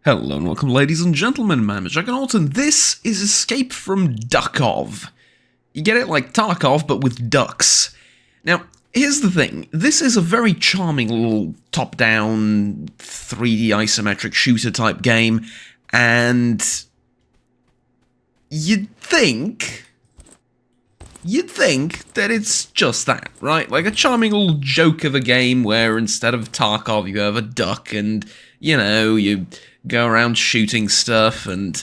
Hello and welcome, ladies and gentlemen. My name is Juggernaut, and this is Escape from Duckov. You get it, like Tarkov, but with ducks. Now, here's the thing. This is a very charming little top-down 3D isometric shooter type game, and you'd think that it's just that, right? Like a charming little joke of a game where instead of Tarkov you have a duck and, you know, you go around shooting stuff, and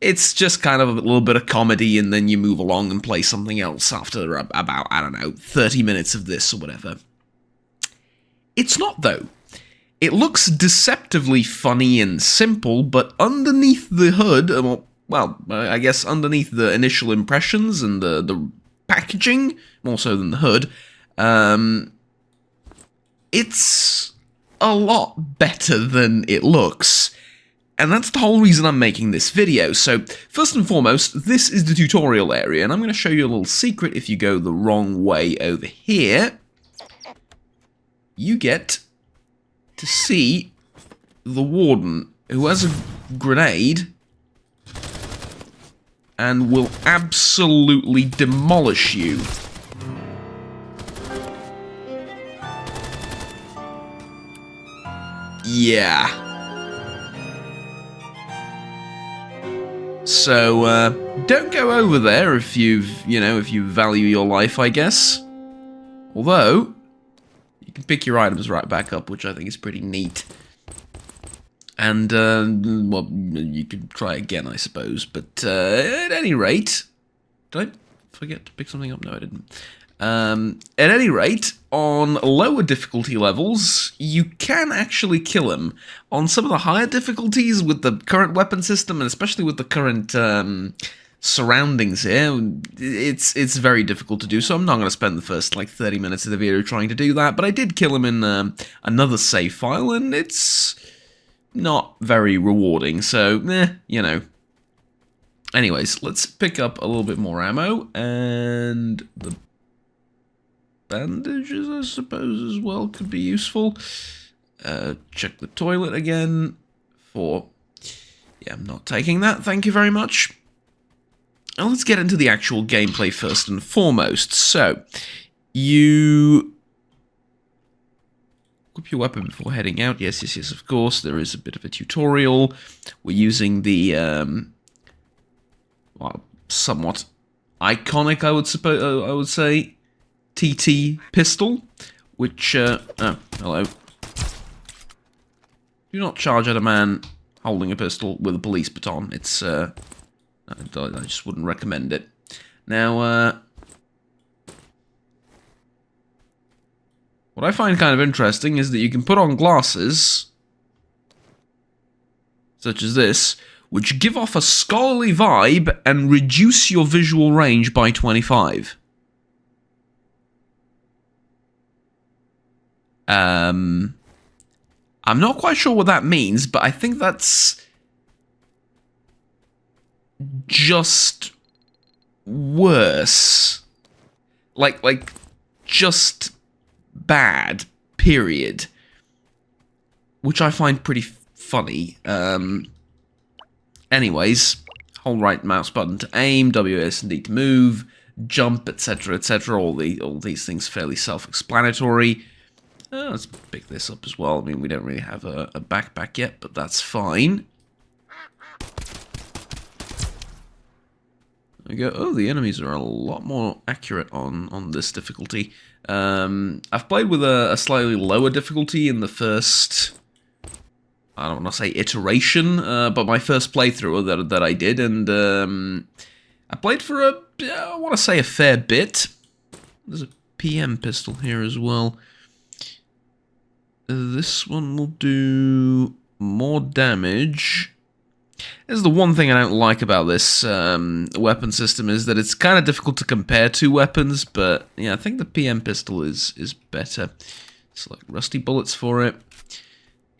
it's just kind of a little bit of comedy, and then you move along and play something else after about, I don't know, 30 minutes of this or whatever. It's not, though. It looks deceptively funny and simple, but underneath the hood, well, I guess underneath the initial impressions and the packaging, more so than the hood, it's a lot better than it looks. And that's the whole reason I'm making this video. So, first and foremost, this is the tutorial area, and I'm going to show you a little secret. If you go the wrong way over here, you get to see the warden, who has a grenade and will absolutely demolish you. Yeah. So, don't go over there if if you value your life, I guess. Although, you can pick your items right back up, which I think is pretty neat. And, well, you could try again, I suppose. But, at any rate... Did I forget to pick something up? No, I didn't. At any rate, on lower difficulty levels, you can actually kill him. On some of the higher difficulties with the current weapon system, and especially with the current surroundings here, it's very difficult to do, so I'm not going to spend the first, 30 minutes of the video trying to do that, but I did kill him in another save file, and it's not very rewarding, so, you know. Anyways, let's pick up a little bit more ammo, and the bandages, I suppose, as well could be useful. Check the toilet again for... Yeah, I'm not taking that, thank you very much. Now let's get into the actual gameplay first and foremost. So, you equip your weapon before heading out. Yes, of course. There is a bit of a tutorial. We're using the, well, somewhat iconic, I would say, TT pistol, which, oh, hello. Do not charge at a man holding a pistol with a police baton. It's, I just wouldn't recommend it. Now, what I find kind of interesting is that you can put on glasses, such as this, which give off a scholarly vibe and reduce your visual range by 25. I'm not quite sure what that means, but I think that's just worse. Like just bad, period. Which I find pretty funny. Anyways, hold right mouse button to aim, WS and D to move, jump, etc., etc. All these things fairly self-explanatory. Let's pick this up as well. I mean, we don't really have a backpack yet, but that's fine. There we go. Oh, the enemies are a lot more accurate on this difficulty. I've played with a slightly lower difficulty in the first... I don't want to say iteration, but my first playthrough that I did, and I played for I want to say a fair bit. There's a PM pistol here as well. This one will do more damage. This is the one thing I don't like about this weapon system, is that it's kind of difficult to compare two weapons, but yeah, I think the PM pistol is better. Select rusty bullets for it.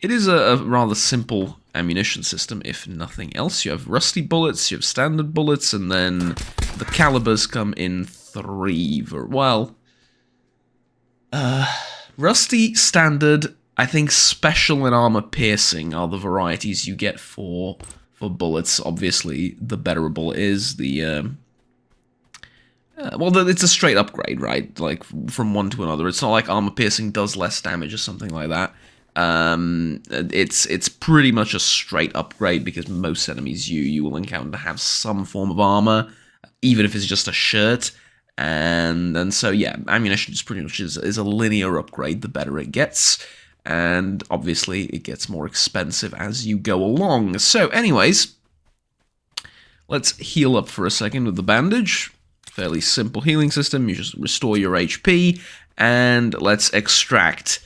It is a rather simple ammunition system, if nothing else. You have rusty bullets, you have standard bullets, and then the calibers come in three. Well, rusty, standard, I think special and armor piercing are the varieties you get for bullets. Obviously, the better a bullet is, the well, it's a straight upgrade, right? Like, from one to another. It's not like armor piercing does less damage or something like that. It's pretty much a straight upgrade because most enemies you will encounter have some form of armor, even if it's just a shirt. And so, yeah, ammunition is pretty much is a linear upgrade the better it gets. And obviously, it gets more expensive as you go along. So, anyways, let's heal up for a second with the bandage. Fairly simple healing system. You just restore your HP, and let's extract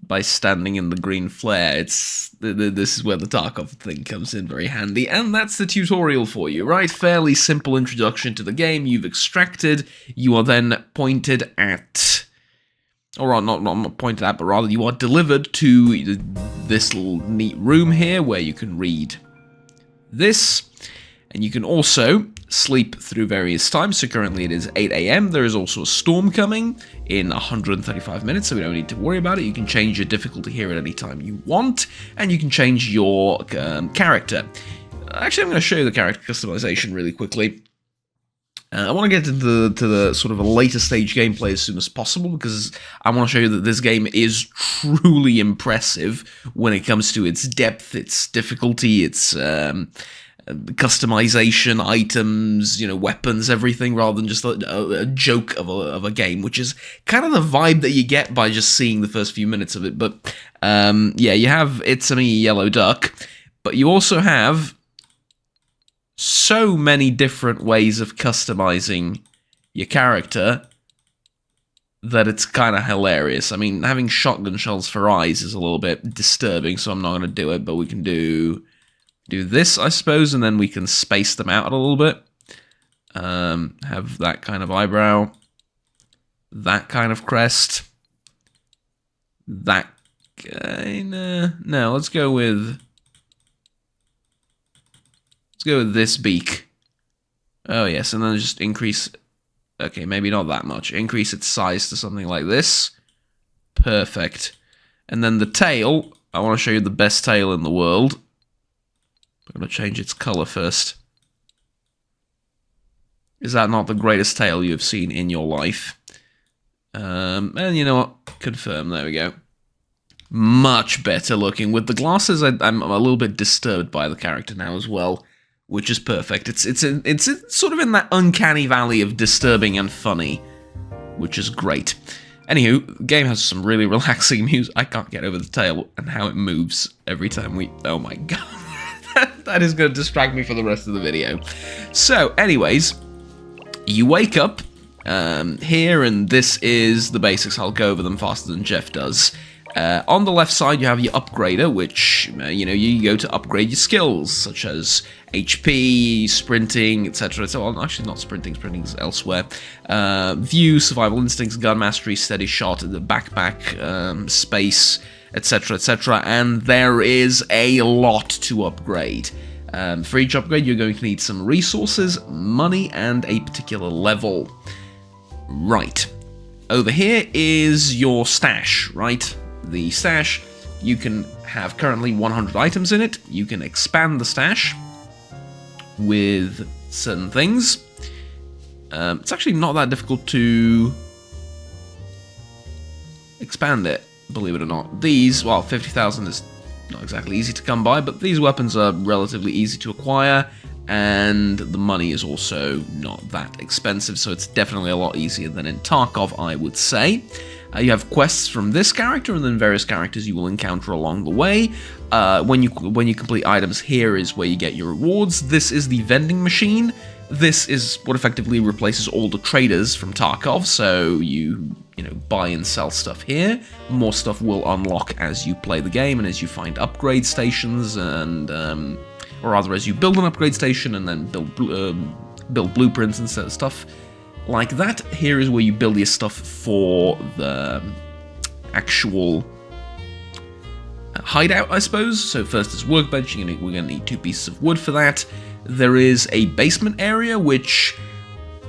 by standing in the green flare. This is where the Duckov thing comes in very handy, and that's the tutorial for you, right? Fairly simple introduction to the game. You've extracted. You are then pointed at, or not pointed at, but rather you are delivered to this little neat room here where you can read this, and you can also sleep through various times. So currently it is 8 AM. There is also a storm coming in 135 minutes, so we don't need to worry about it. You can change your difficulty here at any time you want, and you can change your character. Actually, I'm going to show you the character customization really quickly. I want to get into the sort of a later stage gameplay as soon as possible, because I want to show you that this game is truly impressive when it comes to its depth, its difficulty, its customization, items, you know, weapons, everything, rather than just a joke of a game, which is kind of the vibe that you get by just seeing the first few minutes of it. But yeah, you have It's Me Yellow Duck, but you also have so many different ways of customizing your character that it's kind of hilarious. I mean, having shotgun shells for eyes is a little bit disturbing, so I'm not going to do it, but we can do this, I suppose, and then we can space them out a little bit. Have that kind of eyebrow, that kind of crest, that kind of... No, let's go with this beak. Oh, yes, and then just increase... Okay, maybe not that much. Increase its size to something like this. Perfect. And then the tail, I want to show you the best tail in the world. I'm going to change its color first. Is that not the greatest tail you have seen in your life? And you know what? Confirm. There we go. Much better looking. With the glasses, I'm a little bit disturbed by the character now as well, which is perfect. It's sort of in that uncanny valley of disturbing and funny, which is great. Anywho, the game has some really relaxing music. I can't get over the tail and how it moves every time we... Oh my god. That is going to distract me for the rest of the video. So, anyways, you wake up here, and this is the basics. I'll go over them faster than Jeff does. On the left side, you have your upgrader, which, you know, you go to upgrade your skills, such as HP, sprinting, etc. So, well, actually not sprinting, sprinting is elsewhere. View, survival instincts, gun mastery, steady shot, the backpack, space, etc, etc, and there is a lot to upgrade. For each upgrade, you're going to need some resources, money, and a particular level. Right. Over here is your stash, right? The stash, you can have currently 100 items in it. You can expand the stash with certain things. It's actually not that difficult to expand it, believe it or not. These, well, 50,000 is not exactly easy to come by, but these weapons are relatively easy to acquire, and the money is also not that expensive, so it's definitely a lot easier than in Duckov, I would say. You have quests from this character, and then various characters you will encounter along the way. When you complete items, here is where you get your rewards. This is the vending machine. This is what effectively replaces all the traders from Duckov, so you know, buy and sell stuff here. More stuff will unlock as you play the game and as you find upgrade stations, and or rather as you build an upgrade station and then build blueprints and stuff like that. Here is where you build your stuff for the actual hideout, I suppose. So first is workbench. We're going to need 2 pieces of wood for that. There is a basement area, which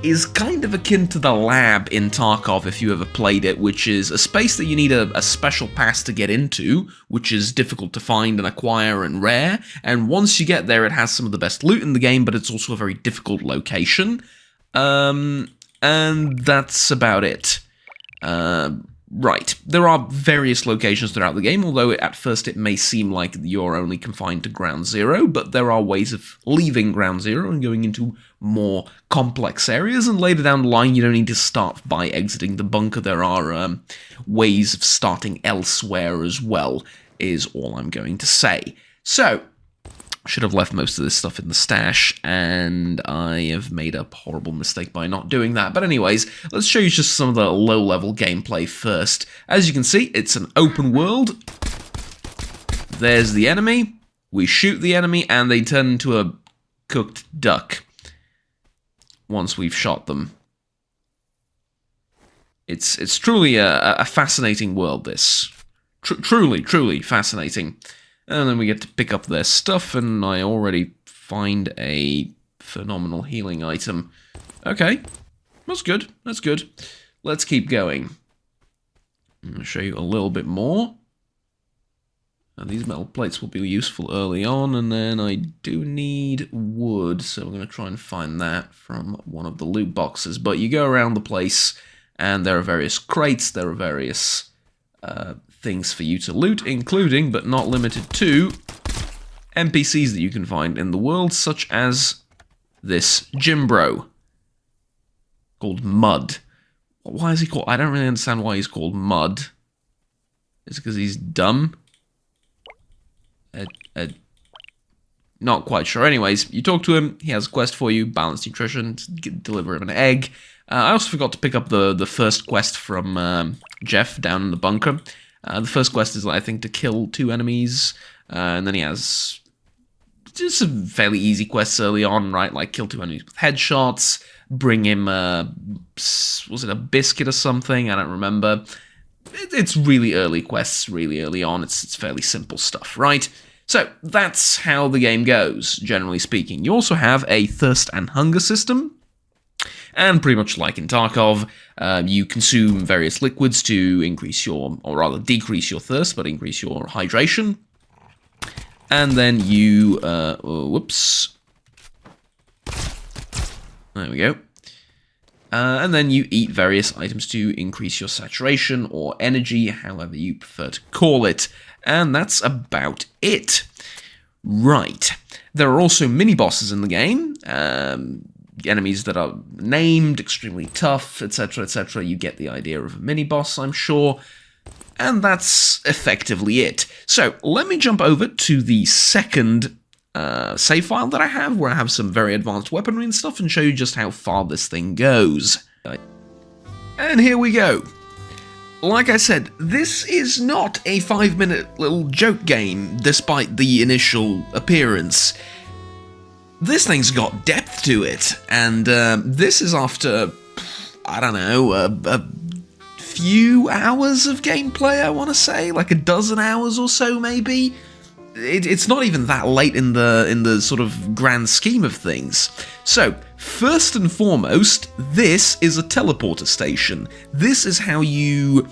is kind of akin to the lab in Duckov, if you ever played it, which is a space that you need a special pass to get into, which is difficult to find and acquire and rare, and once you get there it has some of the best loot in the game, but it's also a very difficult location. And that's about it. Right, there are various locations throughout the game, although at first it may seem like you're only confined to Ground Zero, but there are ways of leaving Ground Zero and going into more complex areas, and later down the line you don't need to start by exiting the bunker. There are ways of starting elsewhere as well, is all I'm going to say. So, should have left most of this stuff in the stash, and I have made a horrible mistake by not doing that. But anyways, let's show you just some of the low-level gameplay first. As you can see, it's an open world. There's the enemy. We shoot the enemy, and they turn into a cooked duck once we've shot them. It's truly a fascinating world, this. Truly fascinating. And then we get to pick up their stuff, and I already find a phenomenal healing item. Okay, that's good, that's good. Let's keep going. I'm going to show you a little bit more. Now, these metal plates will be useful early on, and then I do need wood, so we're going to try and find that from one of the loot boxes. But you go around the place, and there are various crates, there are various things for you to loot, including, but not limited to, NPCs that you can find in the world, such as this gym bro, called Mud. Why is he called? I don't really understand why he's called Mud. Is it because he's dumb? Not quite sure. Anyways, you talk to him, he has a quest for you, balanced nutrition, deliver him an egg. I also forgot to pick up the first quest from Jeff down in the bunker. The first quest is, I think, to kill 2 enemies, and then he has just some fairly easy quests early on, right? Like kill 2 enemies with headshots, bring him, was it a biscuit or something? I don't remember. It's really early quests, really early on. It's fairly simple stuff, right? So that's how the game goes, generally speaking. You also have a thirst and hunger system. And pretty much like in Duckov, you consume various liquids to increase your, or rather decrease your thirst, but increase your hydration. And then you, whoops. There we go. And then you eat various items to increase your saturation or energy, however you prefer to call it. And that's about it. Right. There are also mini-bosses in the game. Enemies that are named, extremely tough, etc., etc. You get the idea of a mini-boss, I'm sure. And that's effectively it. So, let me jump over to the second save file that I have, where I have some very advanced weaponry and stuff, and show you just how far this thing goes. And here we go. Like I said, this is not a 5-minute little joke game, despite the initial appearance. This thing's got depth to it, and this is after, I don't know, a few hours of gameplay, I want to say, like a dozen hours or so, maybe. It's not even that late in the sort of grand scheme of things. So, first and foremost, this is a teleporter station. This is how you,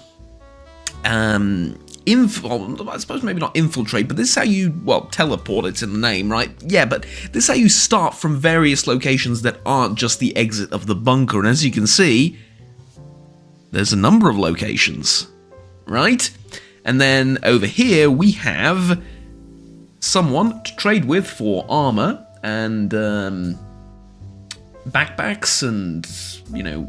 I suppose maybe not infiltrate, but this is how you, well, teleport, it's in the name, right? Yeah, but this is how you start from various locations that aren't just the exit of the bunker, and as you can see, there's a number of locations, right? And then over here we have someone to trade with for armor and backpacks and, you know,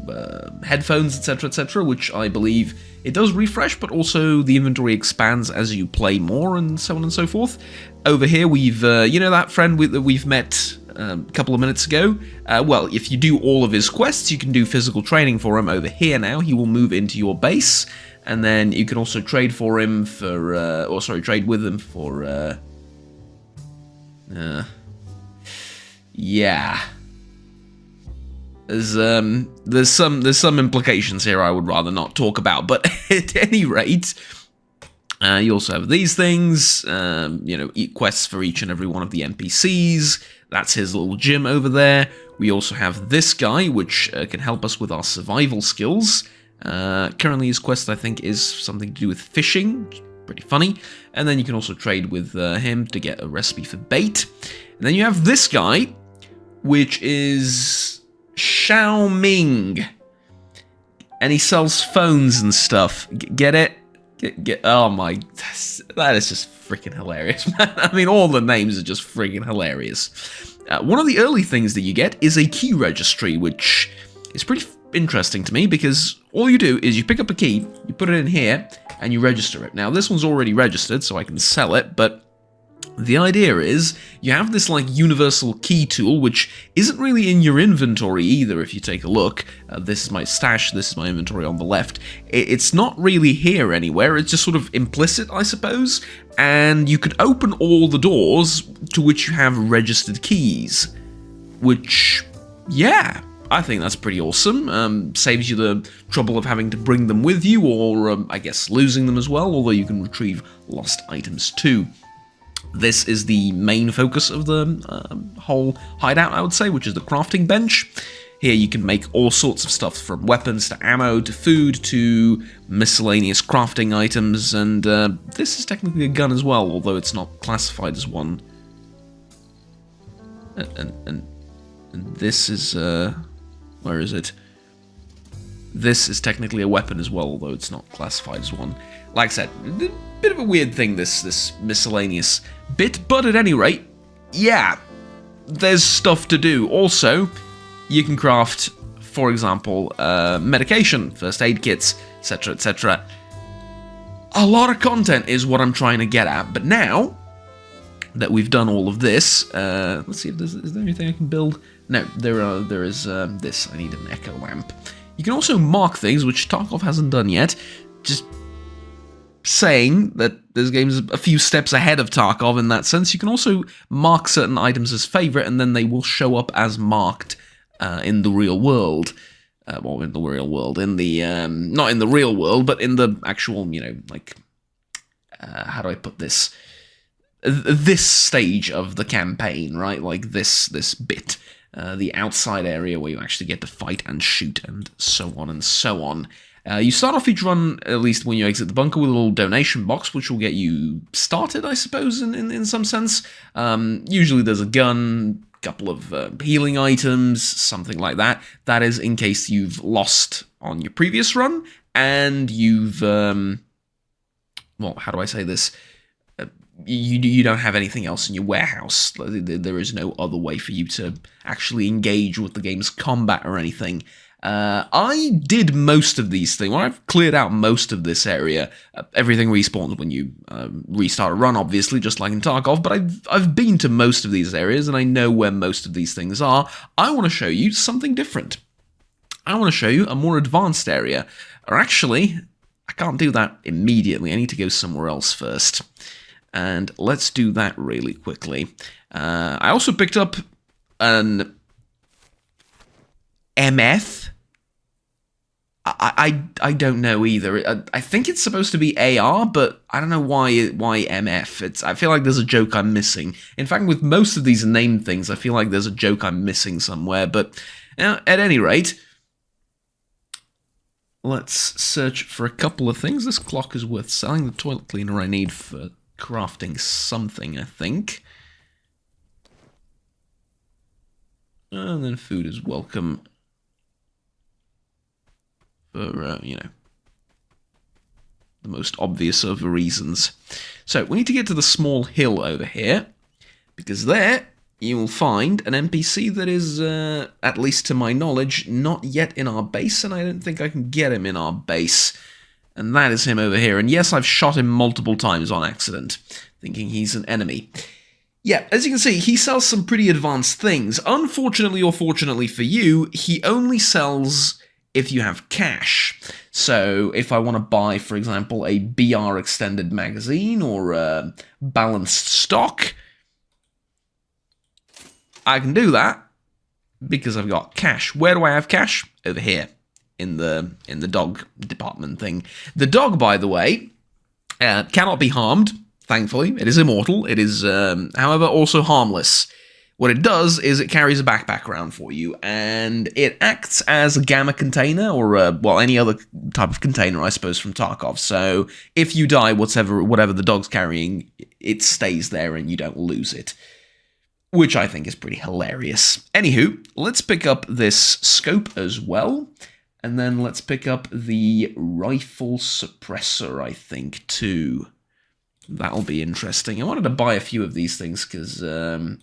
headphones, etc., etc., which I believe it does refresh, but also the inventory expands as you play more and so on and so forth. Over here we've, you know that friend that we've met a couple of minutes ago? Well, if you do all of his quests, you can do physical training for him over here now. He will move into your base, and then you can also trade for him for, or sorry, trade with him for, yeah. There's some implications here I would rather not talk about, but at any rate, you also have these things, you know, quests for each and every one of the NPCs. That's his little gym over there. We also have this guy, which can help us with our survival skills. Currently his quest, I think, is something to do with fishing. Pretty funny. And then you can also trade with him to get a recipe for bait. And then you have this guy, which is Xiao Ming. And he sells phones and stuff. Get it? Oh my, that is just freaking hilarious, man. I mean, all the names are just freaking hilarious. One of the early things that you get is a key registry, which is pretty interesting to me, because all you do is you pick up a key, you put it in here, and you register it. Now, this one's already registered, so I can sell it, but the idea is you have this like universal key tool, which isn't really in your inventory either. If you take a look, this is my stash, this is my inventory on the left. It's not really here anywhere, it's just sort of implicit, I suppose, and you could open all the doors to which you have registered keys, which, yeah, I think that's pretty awesome. Saves you the trouble of having to bring them with you, or I guess losing them as well, although you can retrieve lost items too. This is the main focus of the whole hideout, I would say, which is the crafting bench. Here you can make all sorts of stuff, from weapons to ammo to food to miscellaneous crafting items, and this is technically a gun as well, although it's not classified as one. And this is, where is it? This is technically a weapon as well, although it's not classified as one. Like I said, a bit of a weird thing, this miscellaneous bit, but at any rate, yeah, there's stuff to do. Also, you can craft, for example, medication, first aid kits, etc., etc. A lot of content is what I'm trying to get at, but now that we've done all of this, let's see if is there anything I can build? No, there is this. I need an echo lamp. You can also mark things, which Duckov hasn't done yet. Just saying that this game's a few steps ahead of Duckov in that sense. You can also mark certain items as favorite, and then they will show up as marked in the real world. Well, in the real world, in the not in the real world, but in the actual, you know, like how do I put this? This stage of the campaign, right? Like this bit. The outside area where you actually get to fight and shoot and so on and so on. You start off each run, at least when you exit the bunker, with a little donation box, which will get you started, I suppose, in some sense. Usually there's a gun, a couple of healing items, something like that. That is in case you've lost on your previous run, and you've, well, how do I say this? You don't have anything else in your warehouse. There is no other way for you to actually engage with the game's combat or anything. I did most of these things. Well, I've cleared out most of this area. Everything respawns when you restart a run, obviously, just like in Duckov, but I've been to most of these areas, and I know where most of these things are. I want to show you something different. I want to show you a more advanced area. Or actually, I can't do that immediately. I need to go somewhere else first. And let's do that really quickly. I also picked up an MF. I don't know either. I think it's supposed to be AR, but I don't know why MF. I feel like there's a joke I'm missing. In fact, with most of these named things, I feel like there's a joke I'm missing somewhere. But at any rate, let's search for a couple of things. This clock is worth selling. The toilet cleaner I need for crafting something, I think. And then food is welcome for, you know, the most obvious of reasons. So, we need to get to the small hill over here, because there you will find an NPC that is, at least to my knowledge, not yet in our base, and I don't think I can get him in our base. And that is him over here. And yes, I've shot him multiple times on accident, thinking he's an enemy. Yeah, as you can see, he sells some pretty advanced things. Unfortunately or fortunately for you, he only sells if you have cash. So if I want to buy, for example, a BR extended magazine or a balanced stock, I can do that because I've got cash. Where do I have cash? Over here. In the dog department thing. The dog, by the way, cannot be harmed, thankfully. It is immortal. It is, however, also harmless, What it does is it carries a backpack around for you, and it acts as a gamma container, or well, any other type of container, I suppose, from Duckov. So if you die, whatever the dog's carrying, it stays there and you don't lose it, which I think is pretty hilarious. Anywho, let's pick up this scope as well, and then let's pick up the rifle suppressor, I think, too. That'll be interesting. I wanted to buy a few of these things because, well,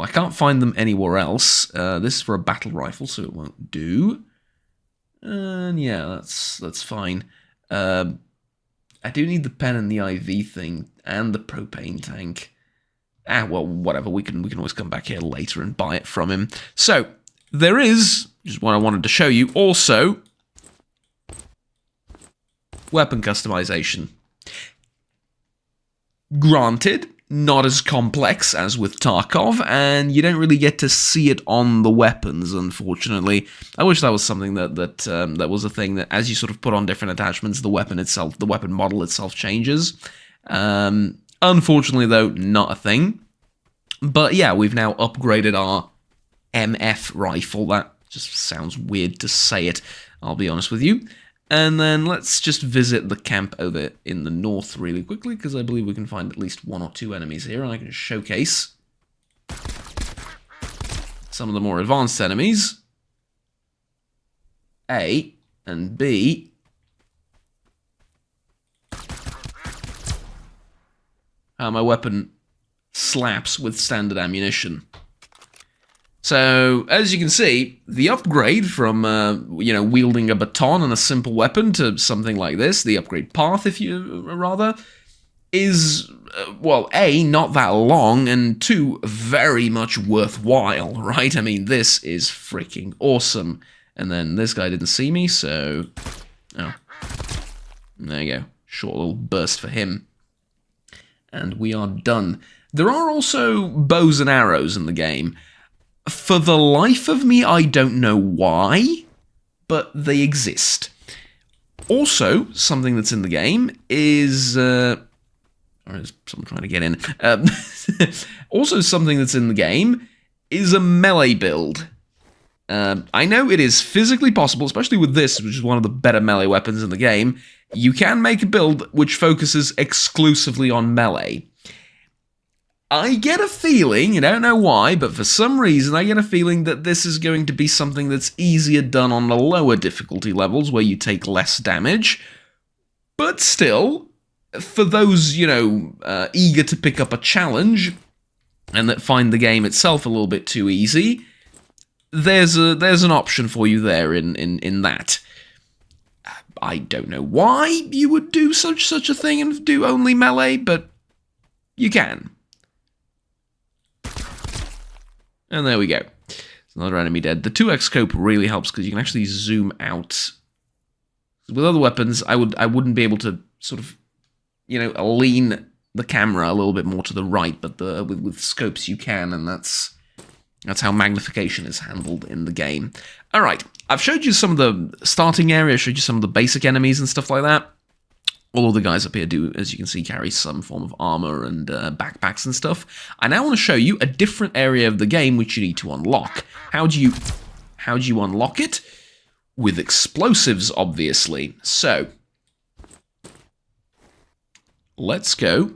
I can't find them anywhere else. This is for a battle rifle, so it won't do. And yeah, that's fine. I do need the pen and the IV thing and the propane tank. Well, whatever. We can always come back here later and buy it from him. So there is, just what I wanted to show you, also weapon customization. Granted, not as complex as with Duckov, and you don't really get to see it on the weapons, unfortunately. I wish that was something that was a thing that, as you sort of put on different attachments, the weapon model itself changes. Unfortunately, though, not a thing. But yeah, we've now upgraded our MF rifle. That just sounds weird to say it, I'll be honest with you. And then let's just visit the camp over in the north really quickly, because I believe we can find at least 1 or 2 enemies here, and I can showcase some of the more advanced enemies. A and B. How my weapon slaps with standard ammunition. So, as you can see, the upgrade from, wielding a baton and a simple weapon to something like this, the upgrade path, is, well, A, not that long, and 2, very much worthwhile, right? I mean, this is freaking awesome. And then this guy didn't see me, so... oh. There you go. Short little burst for him. And we are done. There are also bows and arrows in the game. For the life of me, I don't know why, but they exist. Also, something that's in the game is... or is someone trying to get in? Also, something that's in the game is a melee build. I know it is physically possible, especially with this, which is one of the better melee weapons in the game. You can make a build which focuses exclusively on melee. I get a feeling, I don't know why, but for some reason I get a feeling that this is going to be something that's easier done on the lower difficulty levels where you take less damage. But still, for those, eager to pick up a challenge and that find the game itself a little bit too easy, there's an option for you there in that. I don't know why you would do such a thing and do only melee, but you can. And there we go. There's another enemy dead. The 2x scope really helps because you can actually zoom out. With other weapons, I wouldn't be able to sort of, lean the camera a little bit more to the right, but with scopes you can, and that's how magnification is handled in the game. All right, I've showed you some of the starting area, showed you some of the basic enemies and stuff like that. All of the guys up here do, as you can see, carry some form of armor and backpacks and stuff. I now want to show you a different area of the game which you need to unlock. How do you unlock it? With explosives, obviously. So, let's go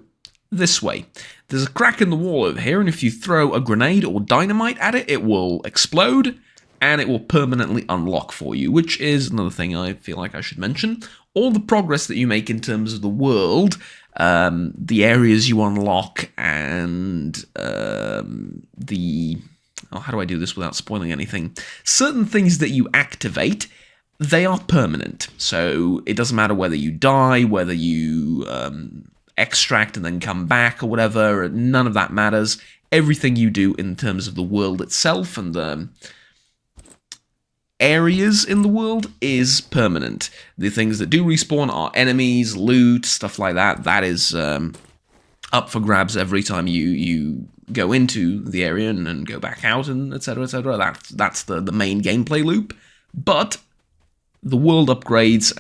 this way. There's a crack in the wall over here, and if you throw a grenade or dynamite at it, it will explode, and it will permanently unlock for you, which is another thing I feel like I should mention. All the progress that you make in terms of the world, the areas you unlock, and how do I do this without spoiling anything? Certain things that you activate, they are permanent. So it doesn't matter whether you die, whether you extract and then come back or whatever, none of that matters. Everything you do in terms of the world itself and the areas in the world is permanent. The things that do respawn are enemies, loot, stuff like that. That is up for grabs every time you go into the area and go back out, and etc, etc. That's the main gameplay loop. But the world upgrades,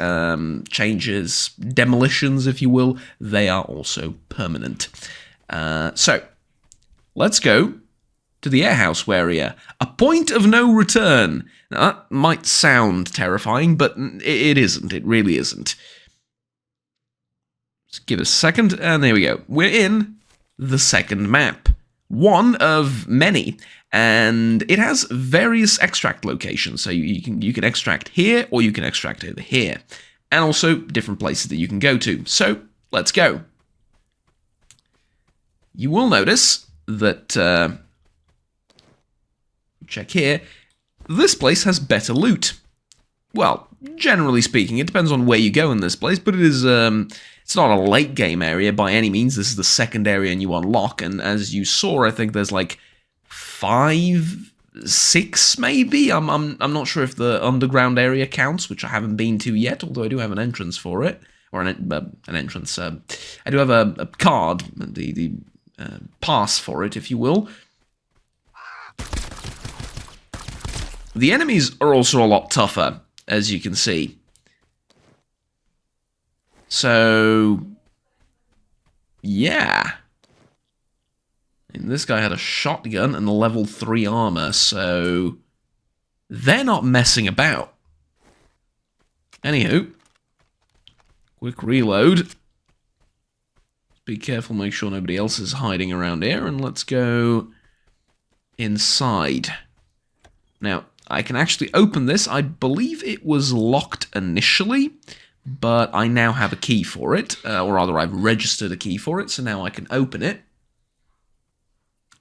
changes, demolitions, if you will, they are also permanent. So, let's go to the airhouse area. A point of no return. Now, that might sound terrifying, but it isn't. It really isn't. Just give it a second, and there we go. We're in the second map. One of many, and it has various extract locations. So you can extract here, or you can extract over here. And also different places that you can go to. So, let's go. You will notice that, check here, this place has better loot. Well, generally speaking, it depends on where you go in this place, but it is, it's not a late game area by any means. This is the second area you unlock, and as you saw, I think there's like 5, 6 maybe? I'm not sure if the underground area counts, which I haven't been to yet, although I do have an entrance for it. Or an entrance, I do have a card, the pass for it, if you will. The enemies are also a lot tougher, as you can see. So, yeah. And this guy had a shotgun and level 3 armor, so they're not messing about. Anywho, quick reload. Be careful, make sure nobody else is hiding around here, and let's go inside. Now, I can actually open this. I believe it was locked initially, but I now have a key for it, or rather I've registered a key for it, so now I can open it.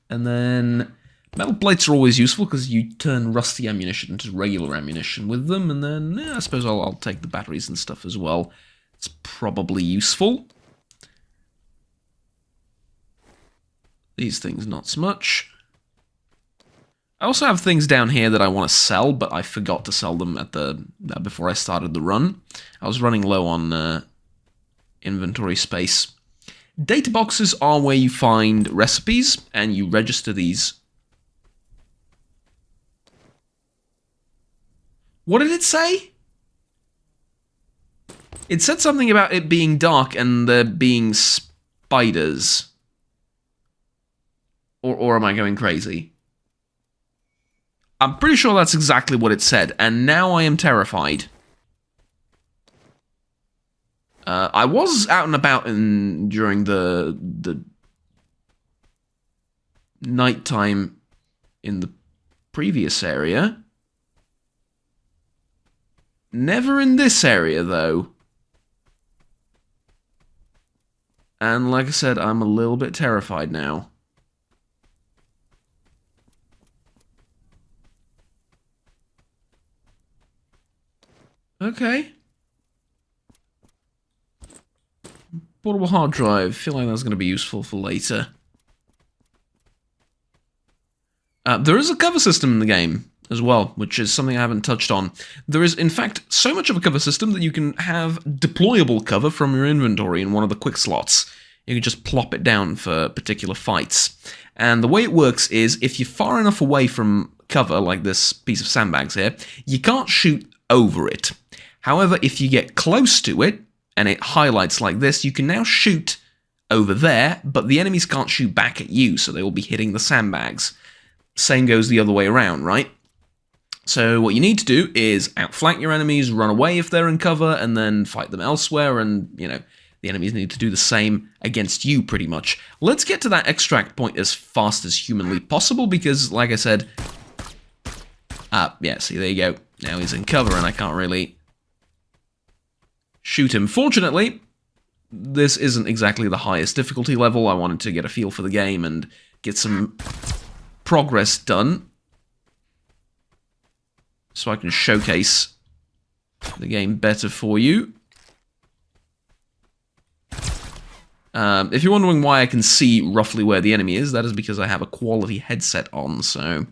And then metal plates are always useful because you turn rusty ammunition into regular ammunition with them, and then I suppose I'll take the batteries and stuff as well. It's probably useful. These things not so much. I also have things down here that I want to sell, but I forgot to sell them at before I started the run. I was running low on inventory space. Data boxes are where you find recipes, and you register these. What did it say? It said something about it being dark and there being spiders. Or am I going crazy? I'm pretty sure that's exactly what it said, and now I am terrified. I was out and about during the nighttime in the previous area. Never in this area, though. And like I said, I'm a little bit terrified now. Okay. Portable hard drive. Feel like that's going to be useful for later. There is a cover system in the game as well, which is something I haven't touched on. There is, in fact, so much of a cover system that you can have deployable cover from your inventory in one of the quick slots. You can just plop it down for particular fights. And the way it works is, if you're far enough away from cover, like this piece of sandbags here, you can't shoot over it. However, if you get close to it, and it highlights like this, you can now shoot over there, but the enemies can't shoot back at you, so they will be hitting the sandbags. Same goes the other way around, right? So what you need to do is outflank your enemies, run away if they're in cover, and then fight them elsewhere, and, you know, the enemies need to do the same against you, pretty much. Let's get to that extract point as fast as humanly possible, because, like I said... yeah, see, there you go. Now he's in cover, and I can't really shoot him. Fortunately, this isn't exactly the highest difficulty level. I wanted to get a feel for the game and get some progress done, so I can showcase the game better for you. If you're wondering why I can see roughly where the enemy is, that is because I have a quality headset on, so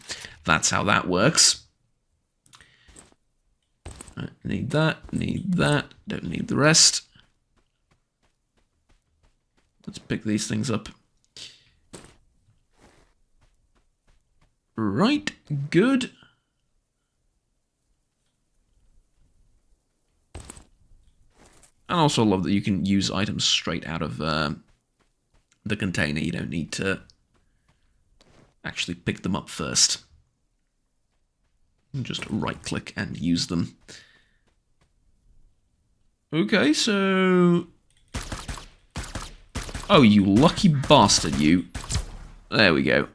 that's how that works. Right, need that, don't need the rest. Let's pick these things up. Right, good. And also love that you can use items straight out of the container. You don't need to actually pick them up first. Just right-click and use them. Okay, so... Oh, you lucky bastard, you. There we go.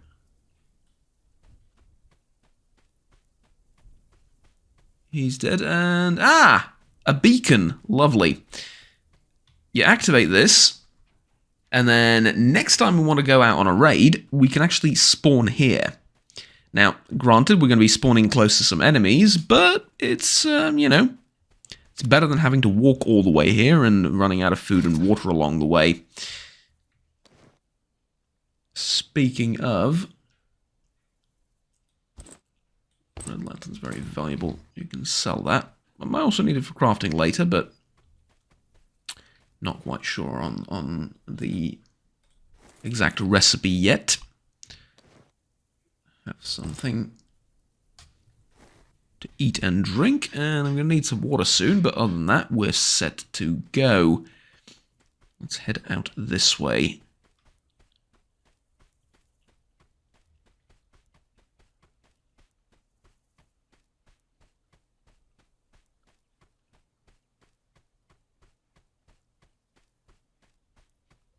He's dead, and... Ah! A beacon. Lovely. You activate this, and then next time we want to go out on a raid, we can actually spawn here. Now, granted, we're going to be spawning close to some enemies, but it's, you know, it's better than having to walk all the way here and running out of food and water along the way. Speaking of... Red lantern's very valuable. You can sell that. I might also need it for crafting later, but not quite sure on the exact recipe yet. Have something to eat and drink, and I'm going to need some water soon, but other than that, we're set to go. Let's head out this way.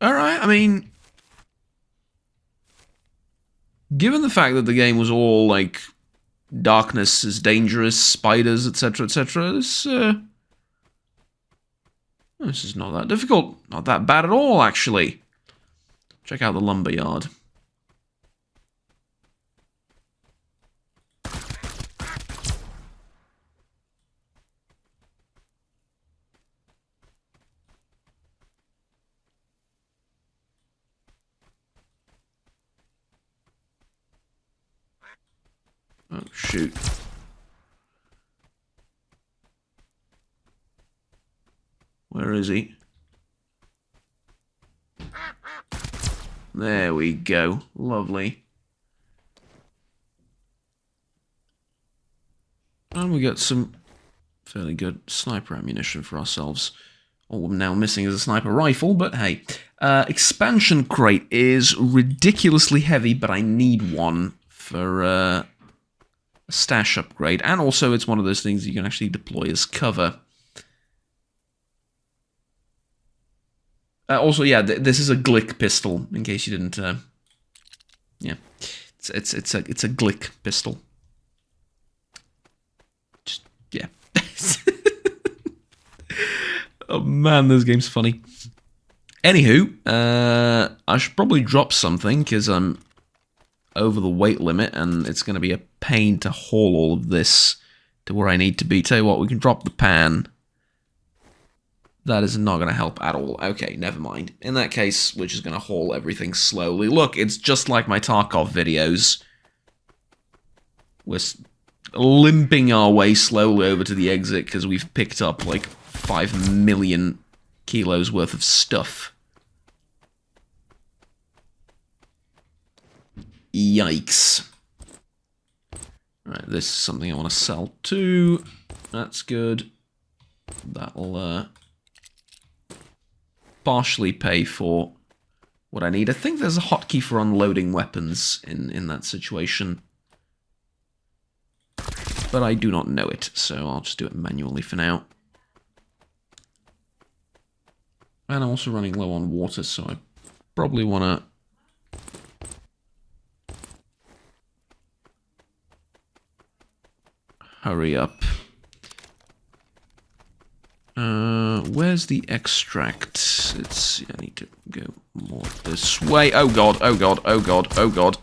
Alright, I mean, given the fact that the game was all, like, darkness is dangerous, spiders, etc., etc., this is not that difficult. Not that bad at all, actually. Check out the lumberyard. Oh, shoot. Where is he? There we go. Lovely. And we got some fairly good sniper ammunition for ourselves. All we're now missing is a sniper rifle, but hey. Expansion crate is ridiculously heavy, but I need one for a stash upgrade. And also it's one of those things you can actually deploy as cover. Also, yeah, this is a Glick pistol, in case you didn't, yeah. It's a Glick pistol. Just, yeah. Oh man, this game's funny. Anywho, I should probably drop something, because I'm over the weight limit, and it's going to be a pain to haul all of this to where I need to be. Tell you what, we can drop the pan. That is not going to help at all. Okay, never mind. In that case, we're just going to haul everything slowly. Look, it's just like my Duckov videos. We're limping our way slowly over to the exit because we've picked up like 5 million kilos worth of stuff. Yikes. Right, this is something I want to sell too. That's good. That'll partially pay for what I need. I think there's a hotkey for unloading weapons in that situation, but I do not know it, so I'll just do it manually for now. And I'm also running low on water, so I probably want to hurry up. Where's the extract? I need to go more this way. Oh god, oh god, oh god, oh god.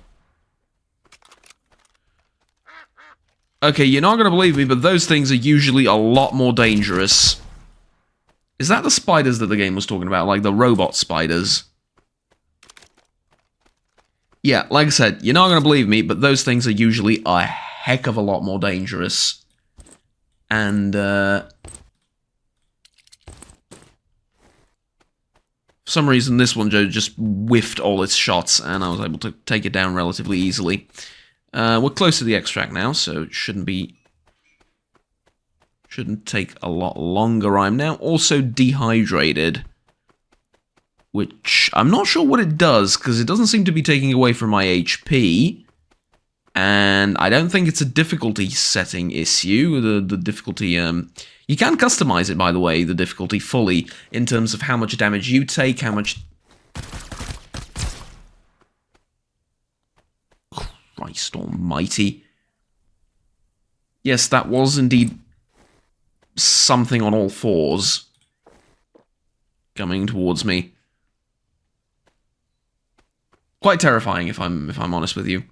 Okay, you're not gonna believe me, but those things are usually a lot more dangerous. Is that the spiders that the game was talking about? Like the robot spiders? Yeah, like I said, you're not gonna believe me, but those things are usually a heck of a lot more dangerous. And, for some reason, this one just whiffed all its shots, and I was able to take it down relatively easily. We're close to the extract now, so it shouldn't take a lot longer. I'm now also dehydrated, which I'm not sure what it does, because it doesn't seem to be taking away from my HP. And I don't think it's a difficulty setting issue. The difficulty, you can customize it, by the way, the difficulty fully, in terms of how much damage you take, how much... Christ almighty. Yes, that was indeed something on all fours coming towards me. Quite terrifying, if I'm honest with you.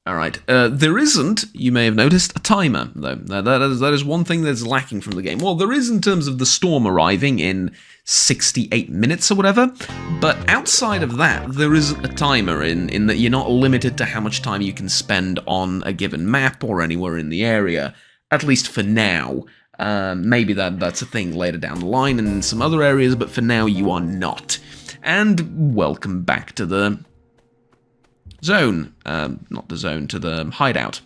Alright, there isn't, you may have noticed, a timer, though. That is one thing that's lacking from the game. Well, there is in terms of the storm arriving in 68 minutes or whatever, but outside of that, there is a timer in that you're not limited to how much time you can spend on a given map or anywhere in the area, at least for now. Maybe that's a thing later down the line in some other areas, but for now you are not. And welcome back to the... zone, not the zone, to the hideout.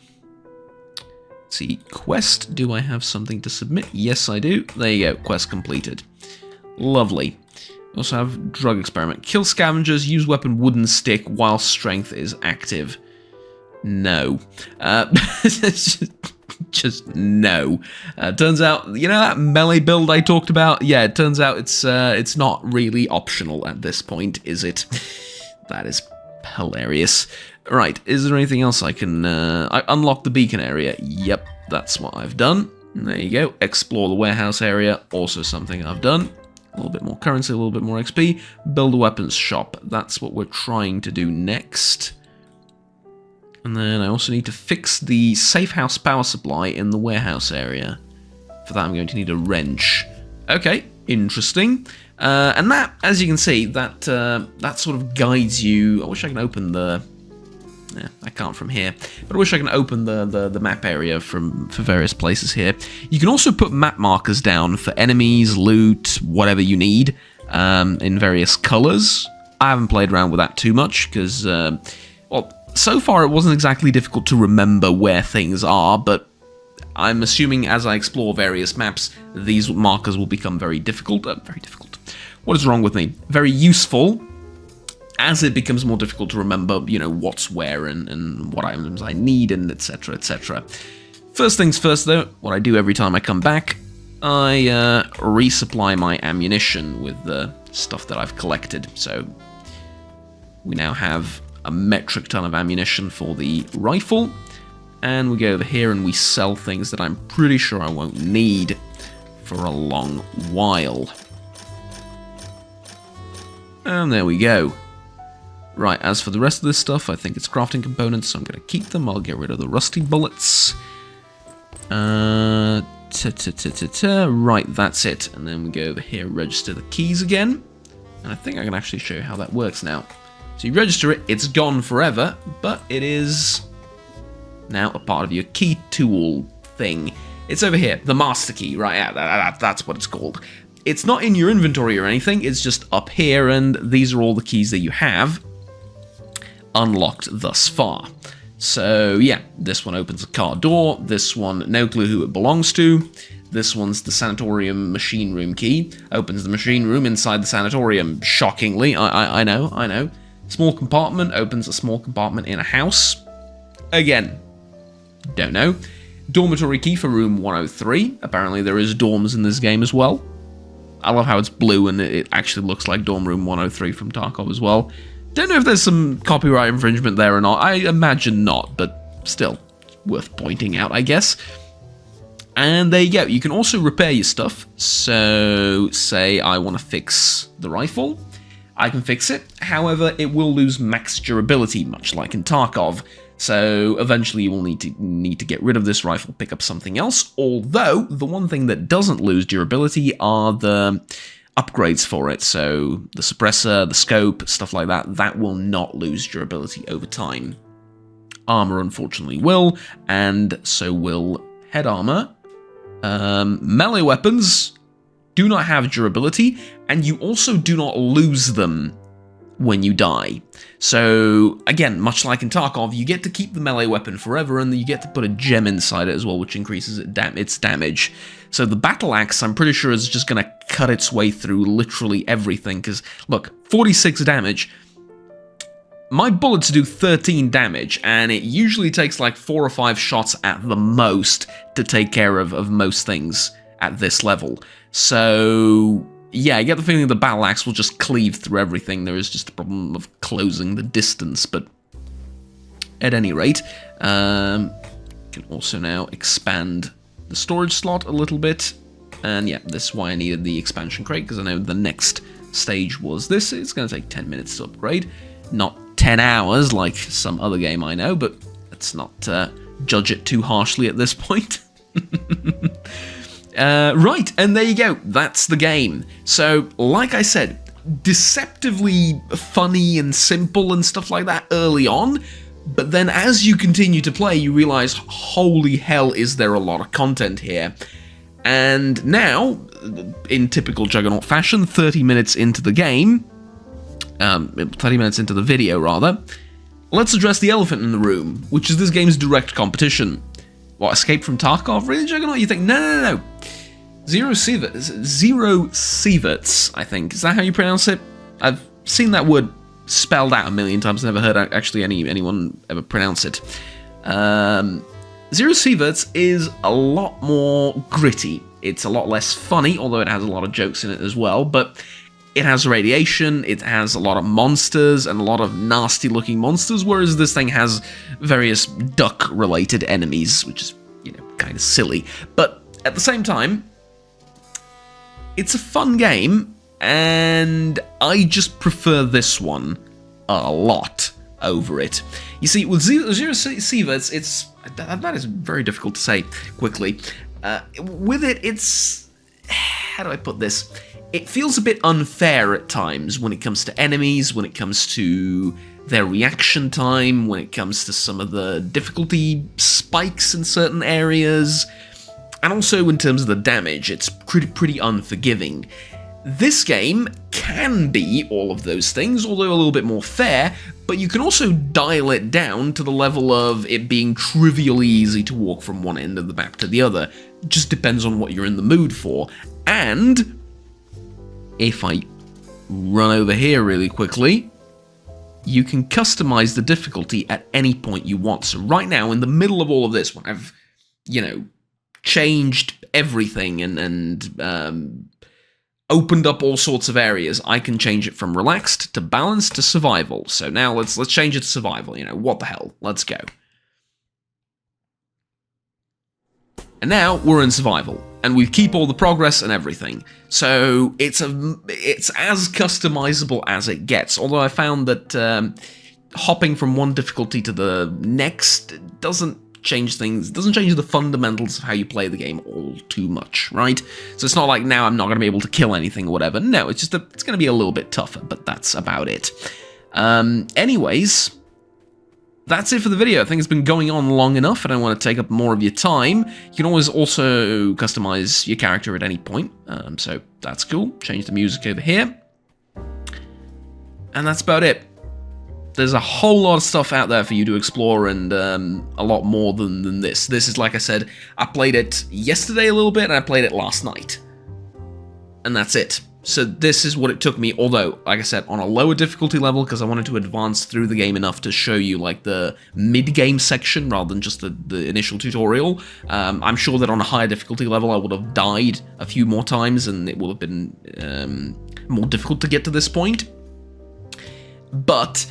Let's see, quest, do I have something to submit? Yes, I do. There you go, quest completed. Lovely. We also have drug experiment. Kill scavengers, use weapon wooden stick while strength is active. No. Just no. Turns out, you know that melee build I talked about? Yeah, it turns out it's not really optional at this point, is it? That is hilarious. Right, is there anything else I can... I unlocked the beacon area. Yep, that's what I've done. There you go. Explore the warehouse area. Also something I've done. A little bit more currency, a little bit more XP. Build a weapons shop. That's what we're trying to do next. And then I also need to fix the safe house power supply in the warehouse area. For that I'm going to need a wrench. Okay, interesting. And that, as you can see, that sort of guides you. I wish I can open the... Yeah, I can't from here. But I wish I can open the map area for various places here. You can also put map markers down for enemies, loot, whatever you need, in various colors. I haven't played around with that too much, because, well, so far it wasn't exactly difficult to remember where things are, but I'm assuming as I explore various maps, these markers will become very difficult. Very difficult. What is wrong with me? Very useful, as it becomes more difficult to remember, you know, what's where and what items I need and etc, etc. First things first though, what I do every time I come back, I resupply my ammunition with the stuff that I've collected. So we now have a metric ton of ammunition for the rifle, and we go over here and we sell things that I'm pretty sure I won't need for a long while. And there we go. Right, as for the rest of this stuff, I think it's crafting components, so I'm going to keep them. I'll get rid of the rusty bullets. Right, that's it. And then we go over here, register the keys again. And I think I can actually show you how that works now. So you register it, it's gone forever, but it is now a part of your key tool thing. It's over here, the master key, right? Yeah, that's what it's called. It's not in your inventory or anything, it's just up here, and these are all the keys that you have unlocked thus far. So yeah, this one opens a car door, this one, no clue who it belongs to. This one's the sanatorium machine room key, opens the machine room inside the sanatorium, shockingly, I know. Small compartment, opens a small compartment in a house. Again, don't know. Dormitory key for room 103, apparently there is dorms in this game as well. I love how it's blue and it actually looks like dorm room 103 from Duckov as well. Don't know if there's some copyright infringement there or not. I imagine not, but still, worth pointing out, I guess. And there you go. You can also repair your stuff. So, say I want to fix the rifle. I can fix it. However, it will lose max durability, much like in Duckov. So eventually you will need to get rid of this rifle, pick up something else. Although the one thing that doesn't lose durability are the upgrades for it. So the suppressor, the scope, stuff like that, that will not lose durability over time. Armor unfortunately will, and so will head armor. Melee weapons do not have durability, and you also do not lose them when you die. So, again, much like in Duckov, you get to keep the melee weapon forever, and you get to put a gem inside it as well, which increases its damage. So the battle axe, I'm pretty sure, is just going to cut its way through literally everything, because, look, 46 damage, my bullets do 13 damage, and it usually takes like 4 or 5 shots at the most to take care of most things at this level. So, yeah, I get the feeling the battle axe will just cleave through everything. There is just a problem of closing the distance, but at any rate, can also now expand the storage slot a little bit. And yeah, this is why I needed the expansion crate, because I know the next stage was this. It's going to take 10 minutes to upgrade. Not 10 hours like some other game I know, but let's not judge it too harshly at this point. Right, and there you go. That's the game. So, like I said, deceptively funny and simple and stuff like that early on, but then as you continue to play, you realize, holy hell, is there a lot of content here. And now, in typical Juggernaut fashion, 30 minutes into the game, 30 minutes into the video, rather, let's address the elephant in the room, which is this game's direct competition. What, Escape from Tarkov? Really, Juggernaut? You think, no. Zero Sieverts, I think. Is that how you pronounce it? I've seen that word spelled out a million times, never heard actually anyone ever pronounce it. Zero Sieverts is a lot more gritty. It's a lot less funny, although it has a lot of jokes in it as well, but it has radiation, it has a lot of monsters, and a lot of nasty-looking monsters, whereas this thing has various duck-related enemies, which is, you know, kind of silly. But at the same time, it's a fun game, and I just prefer this one a lot over it. You see, with Zero Sieverts, it's... that is very difficult to say quickly. With it, it's... how do I put this? It feels a bit unfair at times when it comes to enemies, when it comes to their reaction time, when it comes to some of the difficulty spikes in certain areas, and also in terms of the damage, it's pretty unforgiving. This game can be all of those things, although a little bit more fair, but you can also dial it down to the level of it being trivially easy to walk from one end of the map to the other. It just depends on what you're in the mood for. And if I run over here really quickly, you can customize the difficulty at any point you want. So right now, in the middle of all of this, when I've, you know, changed everything and opened up all sorts of areas, I can change it from relaxed to balanced to survival. So now let's change it to survival. You know, what the hell? Let's go. And now we're in survival, and we keep all the progress and everything. So it's as customizable as it gets. Although I found that hopping from one difficulty to the next doesn't change things, doesn't change the fundamentals of how you play the game all too much, right? So it's not like now I'm not going to be able to kill anything or whatever. No, it's just it's going to be a little bit tougher, but that's about it. Anyways, that's it for the video. I think it's been going on long enough. I don't want to take up more of your time. You can always also customize your character at any point, so that's cool. Change the music over here. And that's about it. There's a whole lot of stuff out there for you to explore, and a lot more than this. This is, like I said, I played it yesterday a little bit, and I played it last night. And that's it. So this is what it took me, although, like I said, on a lower difficulty level, because I wanted to advance through the game enough to show you, like, the mid-game section, rather than just the initial tutorial. I'm sure that on a higher difficulty level, I would have died a few more times, and it would have been more difficult to get to this point. But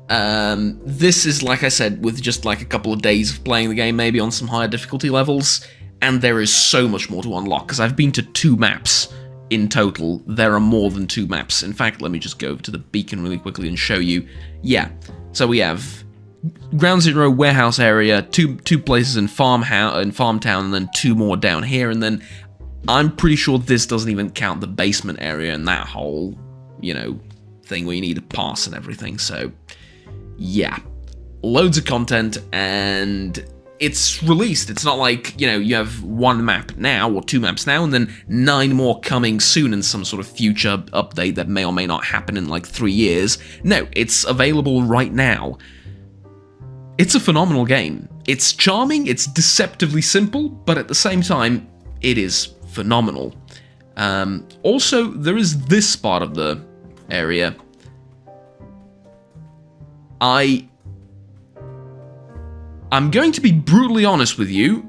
this is, like I said, with just like a couple of days of playing the game, maybe on some higher difficulty levels, and there is so much more to unlock, because I've been to 2 maps in total. There are more than 2 maps. In fact, let me just go over to the beacon really quickly and show you. Yeah, so we have Ground Zero warehouse area, two places in Farmtown, and then 2 more down here, and then I'm pretty sure this doesn't even count the basement area and that whole, you know, thing where you need a pass and everything. So yeah, loads of content, and it's released. It's not like, you know, you have 1 map now or 2 maps now and then 9 more coming soon in some sort of future update that may or may not happen in like 3 years. No, it's available right now. It's a phenomenal game. It's charming, it's deceptively simple, but at the same time, it is phenomenal. Also, there is this part of the area. I'm going to be brutally honest with you.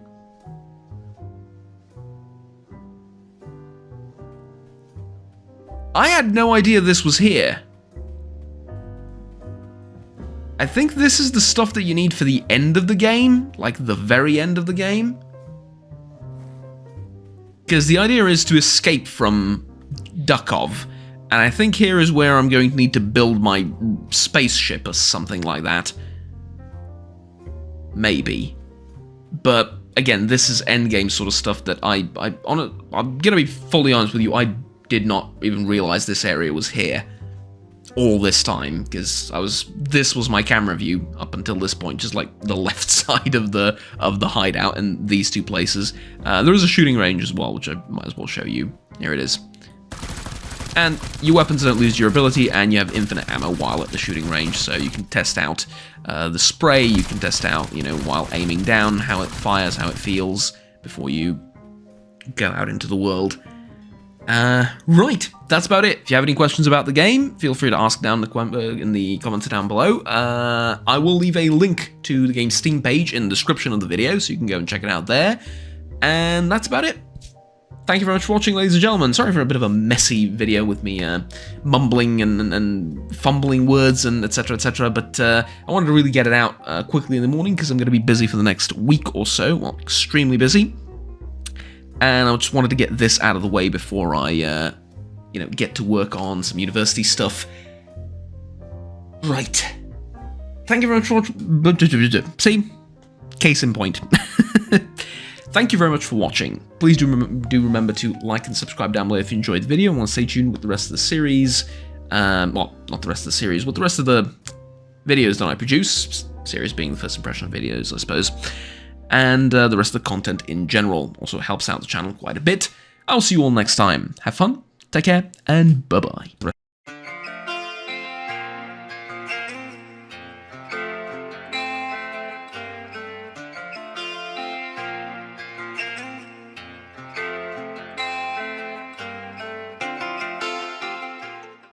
I had no idea this was here. I think this is the stuff that you need for the end of the game, like the very end of the game. Because the idea is to escape from Duckov, and I think here is where I'm going to need to build my spaceship or something like that. Maybe. But again, this is endgame sort of stuff that I'm gonna be fully honest with you, I did not even realize this area was here all this time, because this was my camera view up until this point, just like the left side of the hideout and these two places. There is a shooting range as well, which I might as well show you. Here it is. And your weapons don't lose durability, and you have infinite ammo while at the shooting range, so you can test out the spray, you can test out, you know, while aiming down, how it fires, how it feels, before you go out into the world. Right, that's about it. If you have any questions about the game, feel free to ask down in the comments down below. I will leave a link to the game's Steam page in the description of the video, so you can go and check it out there. And that's about it. Thank you very much for watching, ladies and gentlemen. Sorry for a bit of a messy video with me mumbling and fumbling words and etc, but I wanted to really get it out quickly in the morning because I'm going to be busy for the next week or so, well, extremely busy. And I just wanted to get this out of the way before I, you know, get to work on some university stuff. Right. Thank you very much for watching. See? Case in point. Thank you very much for watching. Please do remember to like and subscribe down below if you enjoyed the video and want to stay tuned with the rest of the series. Well, not the rest of the series, but the rest of the videos that I produce. Series being the first impression of videos, I suppose. And the rest of the content in general also helps out the channel quite a bit. I'll see you all next time. Have fun, take care, and bye-bye.